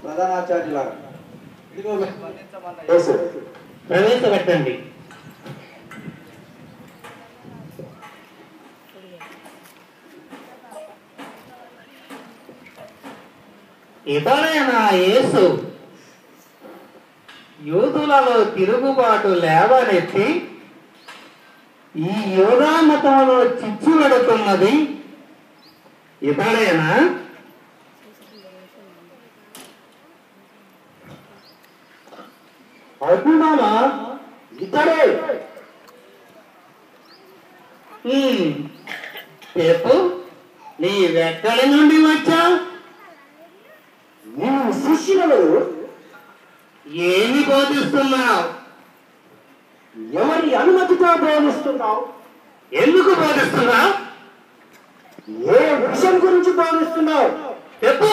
ప్రధానాచార్యుల ప్రవేశపెట్టండి. ఇతడైనా యేసు యూదులలో తిరుగుబాటు లేవనెత్తి ఈ యూదా మతంలో చిచ్చు పెడుతున్నది ఇతడైనా? అవునామా? ఇతడే. చెప్పు, నీవెక్కడి నుండి వచ్చావు? నీ శిష్యులు ఏమి బోధిస్తున్నావు? ఎవరి అనుమతితో బోధిస్తున్నావు? ఎందుకు బోధిస్తున్నావు? ఏ విషయం గురించి బోధిస్తున్నావు? చెప్పు.